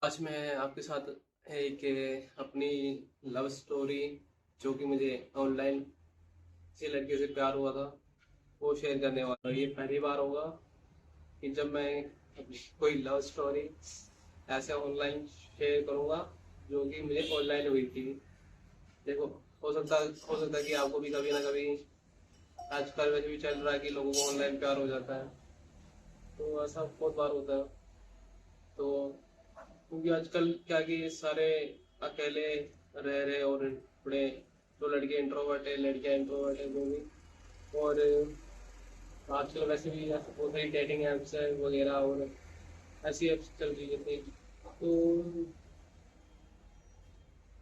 आज मैं आपके साथ एक अपनी लव स्टोरी जो कि मुझे ऑनलाइन किसी लड़के से प्यार हुआ था वो शेयर करने वाला हूँ। ये पहली बार होगा कि जब मैं अपनी कोई लव स्टोरी ऐसे ऑनलाइन शेयर करूँगा जो कि मुझे ऑनलाइन हुई थी। देखो, हो सकता है कि आपको भी कभी ना कभी आजकल वैसे भी चल रहा है कि लोगों को ऑनलाइन प्यार हो जाता है। तो ऐसा बहुत बार होता है। तो क्योंकि आजकल क्या कि सारे अकेले रह रहे और थोड़े जो लड़के इंट्रोवर्ट है, लड़कियां इंट्रोवर्ट है वो भी। और आजकल वैसे भी ऐसे बहुत सारी डेटिंग ऐप्स है वगैरह और ऐसी ऐप्स चल रही है। तो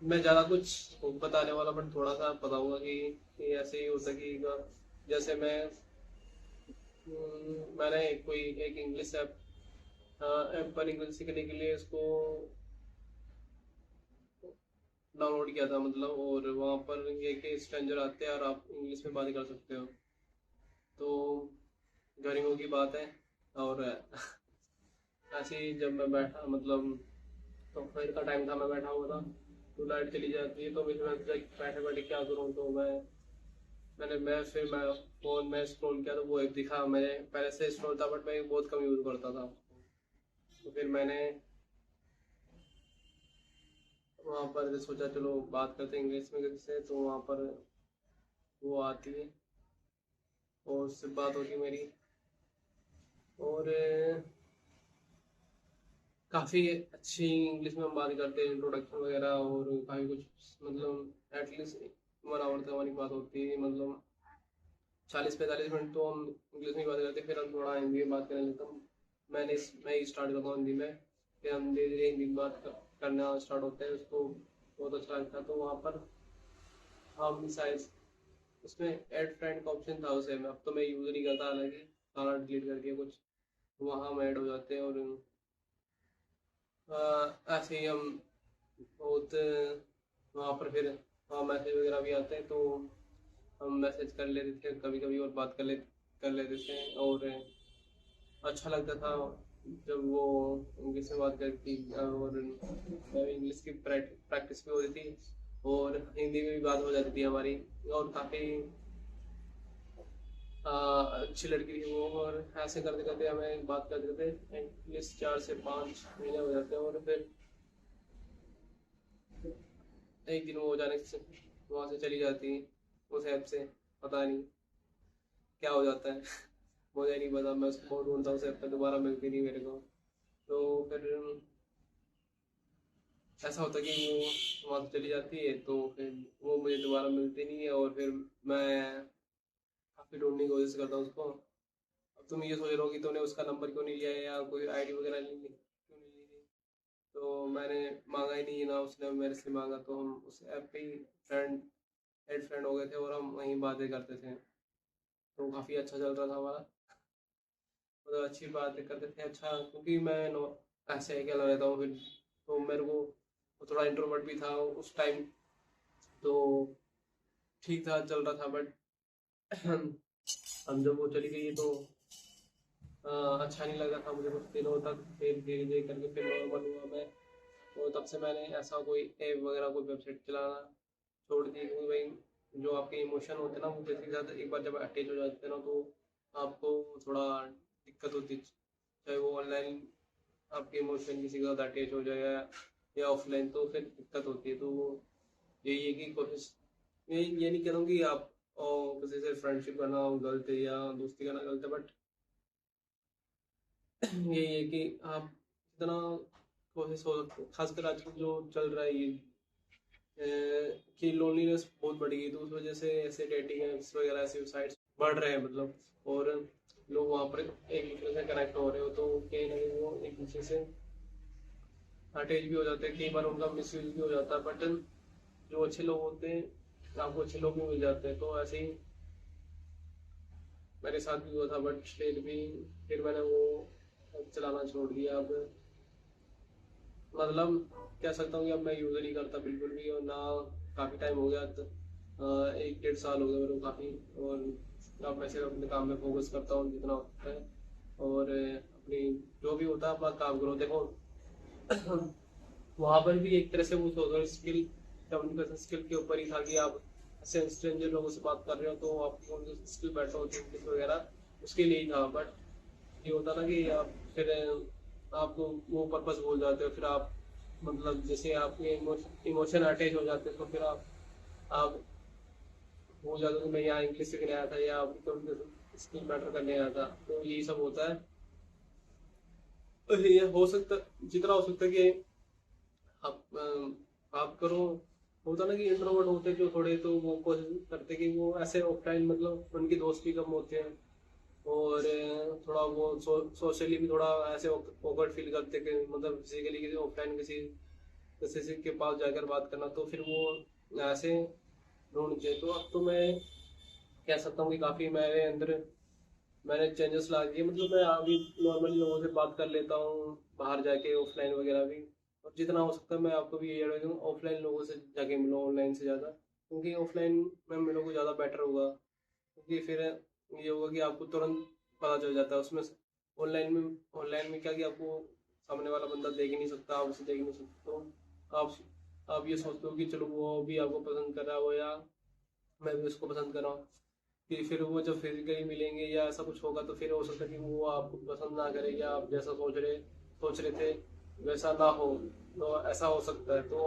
मैं ज़्यादा कुछ बताने वाला बट थोड़ा सा बताऊंगा कि ऐसे ही हो सकेगा। जैसे मैंने कोई एक इंग्लिश ऐप ऐप पर इंग्लिश सीखने के लिए उसको डाउनलोड किया था मतलब। और वहाँ पर ये कि स्ट्रेंजर आते हैं और आप इंग्लिश में बात कर सकते हो। तो गर्मियों की बात है और ऐसे ही जब मैं बैठा मतलब दोपहर का टाइम था, मैं बैठा हुआ था तो लाइट चली जाती है। तो मैं बैठे बैठे क्या करूँ, तो मैं फ़ोन में स्क्रॉल किया तो वो एक दिखा। मैंने पहले से स्क्रॉल था बट मैं बहुत कम यूज़ करता था। तो फिर मैंने वहाँ पर सोचा चलो बात करते हैं इंग्लिश में किसी से। तो वहाँ पर वो आती है और उससे बात होती है मेरी। और काफ़ी अच्छी इंग्लिश में हम बात करते हैं, इंट्रोडक्शन वगैरह और काफ़ी कुछ मतलब एटलीस्ट 1 आवर तक हमारी बात होती है। मतलब 40-45 मिनट तो हम इंग्लिश में ही बात करते हैं, फिर हम थोड़ा हिंदी में बात करने लगते हैं। मैं ही स्टार्ट करता हूँ हिंदी में, फिर हम धीरे धीरे हिंदी में करना स्टार्ट होते हैं। उसको बहुत अच्छा लगता है। तो वहाँ पर हम शायद उसमें ऐड फ्रेंड का ऑप्शन था उसे में, अब तो मैं यूज़ नहीं करता, हालांकि सारा डिलीट करके कुछ वहाँ हम ऐड हो जाते हैं। और ऐसे ही हम बहुत वहाँ पर फिर वहाँ मैसेज वगैरह भी आते हैं। तो हम मैसेज कर लेते थे कभी कभी और बात कर लेते थे। और अच्छा लगता था जब वो इंग्लिश में बात करती। और इंग्लिश की प्रैक्टिस भी होती थी और हिंदी में भी बात हो जाती थी हमारी। और काफ़ी अच्छी लड़की थी वो। और ऐसे करते करते हमें बात करते करते एटलीस्ट 4 से 5 महीने हो जाते हैं। और फिर एक दिन वो हो जाने से वहाँ से चली जाती उस ऐप से। पता नहीं क्या हो जाता है मुझे नहीं पता। मैं उसको बहुत ढूंढता हूँ उस ऐप पे, दोबारा मिलती नहीं मेरे को। तो फिर ऐसा होता है कि वो वहाँ से चली जाती है तो फिर वो मुझे दोबारा मिलती नहीं है। और फिर मैं काफ़ी ढूंढने की कोशिश करता हूँ उसको। अब तुम ये सोच रहे हो कि तूने उसका नंबर क्यों नहीं लिया है या कोई आईडी वगैरह क्यों नहीं ली थी। तो मैंने मांगा ही नहीं ना उसने मेरे से मांगा। तो हम उस ऐप पे ही फ्रेंड एड फ्रेंड हो गए थे और हम वहीं बातें करते थे। तो काफ़ी अच्छा चल रहा था हमारा, मतलब अच्छी बातें करते थे। अच्छा क्योंकि मैं नो ऐसे अकेला रहता हूँ फिर, तो मेरे को थोड़ा इंट्रोवर्ट भी था उस टाइम। तो ठीक था, चल रहा था। बट हम जब वो चली गई तो अच्छा नहीं लगा था मुझे कुछ दिनों तक। फिर धीरे धीरे करके फिर नॉर्मल हुआ मैं। तो तब से मैंने ऐसा कोई ऐप वगैरह कोई वेबसाइट चलाना छोड़ दी। क्योंकि भाई जो आपके इमोशन होते हैं ना वो किसी के साथ एक बार जब अटैच हो जाते हैं ना तो आपको थोड़ा दिक्कत होती है। चाहे वो ऑनलाइन आपके इमोशन किसी के साथ अटैच हो जाए या ऑफलाइन, तो फिर दिक्कत होती है। तो यही है कि कोशिश, ये नहीं कह रहा हूँ कि आप किसी से फ्रेंडशिप करना गलत है या दोस्ती करना गलत है। बट यही है कि आप जितना कोशिश हो सकती है, खासकर आजकल जो चल रहा है ये कि लोनलीनेस बहुत बढ़ गई। तो उस वजह से ऐसे डेटिंग एप्स वगैरह ऐसे वेबसाइट्स बढ़ रहे हैं मतलब। और लोग वहाँ पर एक दूसरे से कनेक्ट हो रहे हो तो कहीं ना कहीं वो एक दूसरे से अटैच भी हो जाते हैं। कई बार उनका मिसयूज भी हो जाता है। बट जो अच्छे लोग होते हैं आपको अच्छे लोग भी मिल जाते हैं। तो ऐसे ही मेरे साथ भी हुआ था। बट फिर मैंने वो चलाना छोड़ दिया अब। मतलब कह सकता हूँ कि अब मैं यूज़ नहीं करता बिल्कुल भी। और ना काफ़ी टाइम हो गया तो 1-1.5 साल हो गया मेरे को काफ़ी। और अब मैं सिर्फ अपने काम में फोकस करता हूँ जितना होता है। और अपनी जो भी होता है अपना काम करो। देखो वहां पर भी एक तरह से वो सोशल स्किल, कम्युनिकेशन स्किल के ऊपर ही था कि आप ऐसे स्ट्रेंजर लोगों से बात कर रहे हो तो आपकी कौन स्किल बेटर होती है इंग्लिश वगैरह, उसके लिए ही था। बट ये होता ना कि आप फिर आपको वो पर्पस भूल जाते हो, फिर आप मतलब जैसे आपके इमोशन अटैच हो जाते हैं तो फिर आप भूल जाते हो कि मैं यहाँ इंग्लिश सीखने आया था या कम्युनिकेशन स्किल बेटर करने आया था। तो यही सब होता है। तो ये हो सकता, जितना हो सकता है कि आप करो। होता ना कि इंट्रोवर्ट होते जो थोड़े, तो वो कोशिश करते कि वो ऐसे ऑफलाइन, मतलब उनके दोस्त भी कम होते हैं और थोड़ा वो सोशली भी थोड़ा ऐसे ऑकवर्ड फील करते कि मतलब फिजिकली किसी ऑफलाइन किसी किसी के पास जाकर बात करना, तो फिर वो ऐसे ढूंढते। तो अब तो मैं कह सकता हूँ कि काफी मेरे अंदर मैंने चेंजेस ला दिए। मतलब मैं अभी नॉर्मली लोगों से बात कर लेता हूँ बाहर जाके, ऑफलाइन वगैरह भी। और जितना हो सकता है मैं आपको भी यही एडवाइस दूँ, ऑफलाइन लोगों से जाके मिलो ऑनलाइन से ज़्यादा, क्योंकि ऑफलाइन में मिलोगे ज़्यादा बेटर होगा। क्योंकि फिर ये होगा कि आपको तुरंत पता चल जाता है उसमें। ऑनलाइन में क्या कि आपको सामने वाला बंदा देख ही नहीं सकता, आप उसे देख नहीं सकते। तो आप ये सोचते हो कि चलो वो भी आपको पसंद कर रहा हो या मैं भी उसको पसंद कर रहा हूँ, कि फिर वो जब फिजिकली मिलेंगे या ऐसा कुछ होगा तो फिर हो सकता है कि वो आपको पसंद ना करे या आप जैसा सोच रहे थे वैसा ना हो। तो ऐसा हो सकता है। तो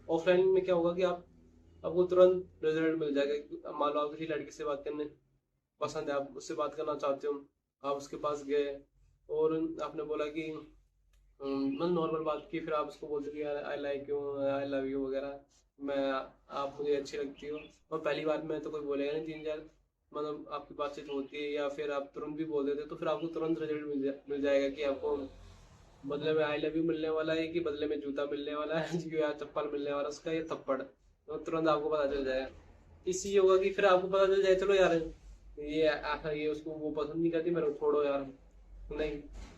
ऑफलाइन में क्या होगा कि आपको तुरंत रिजल्ट मिल जाएगा। मान लो आप किसी लड़की से बात करने पसंद है, आप उससे बात करना चाहते हो, आप उसके पास गए और आपने बोला कि मतलब नॉर्मल बात की, फिर आप उसको बोलते हो कि I like you, I love you वगैरह, मैं आप मुझे अच्छी लगती हो। और पहली बार में तो कोई बोलेगा नहीं, 3 4 मतलब आपकी बातचीत होती है या फिर आप तुरंत भी बोल देते हो, तो फिर आपको तुरंत रिजल्ट मिल जाएगा कि आपको बदले में आई लव यू मिलने वाला है कि बदले में जूता मिलने वाला है कि या चप्पल मिलने वाला है उसका, ये थप्पड़, तो तुरंत आपको पता चल जाएगा। इससे ये होगा कि फिर आपको पता चल जाए चलो यार ये ऐसा, ये उसको वो पसंद नहीं करती, मेरे को छोड़ो यार। नहीं,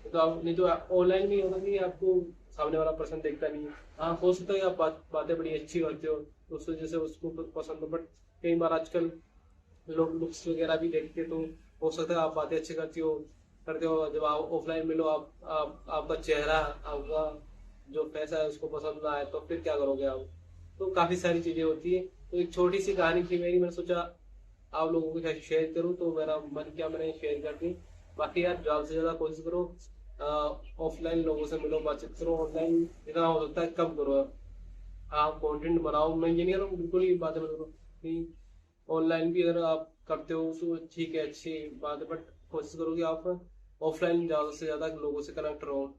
तो आप नहीं तो ऑनलाइन में होगा कि आपको सामने वाला पर्सन देखता नहीं है। हाँ, हो सकता है कि आप बातें बड़ी अच्छी करते हो तो उस वजह से उसको पसंद हो। बट कई बार आजकल लोग लुक्स वगैरह भी देखते, तो हो सकता है आप बातें अच्छी करते हो, जब आप ऑफलाइन मिलो आपका चेहरा, आपका जो पैसा है उसको पसंद ना आए तो फिर क्या करोगे आप। तो काफी सारी चीजें होती है। तो एक छोटी सी कहानी थी मेरी, मैंने सोचा आप लोगों के साथ शेयर करूँ, तो मेरा मन किया मैंने शेयर कर दी। बाकी यार ज्यादा से ज्यादा कोशिश करो ऑफलाइन लोगों से मिलो, बातचीत करो। ऑनलाइन जितना हो सकता है कम करो। आप कंटेंट बनाओ, मैं ये नहीं कह रहा हूँ बिल्कुल ही बातें मत करो कि ऑनलाइन भी अगर आप करते हो तो ठीक है, अच्छी बात है। बट कोशिश करो कि आप ऑफलाइन ज्यादा से ज्यादा लोगों से कनेक्ट रहो,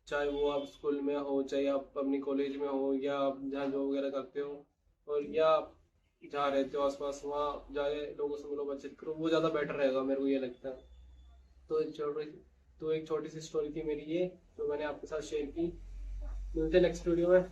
चाहे वो आप स्कूल में हो, चाहे आप अपनी कॉलेज में हो, या आप जहाँ जॉब वगैरह करते हो, और या आप जहाँ रहते हो आसपास, वहाँ जाए लोगों से मिलो, बातचीत करो, वो ज़्यादा बेटर रहेगा, मेरे को ये लगता है। तो एक छोटी सी स्टोरी थी मेरी ये, जो मैंने आपके साथ शेयर की। मिलते हैं नेक्स्ट वीडियो में।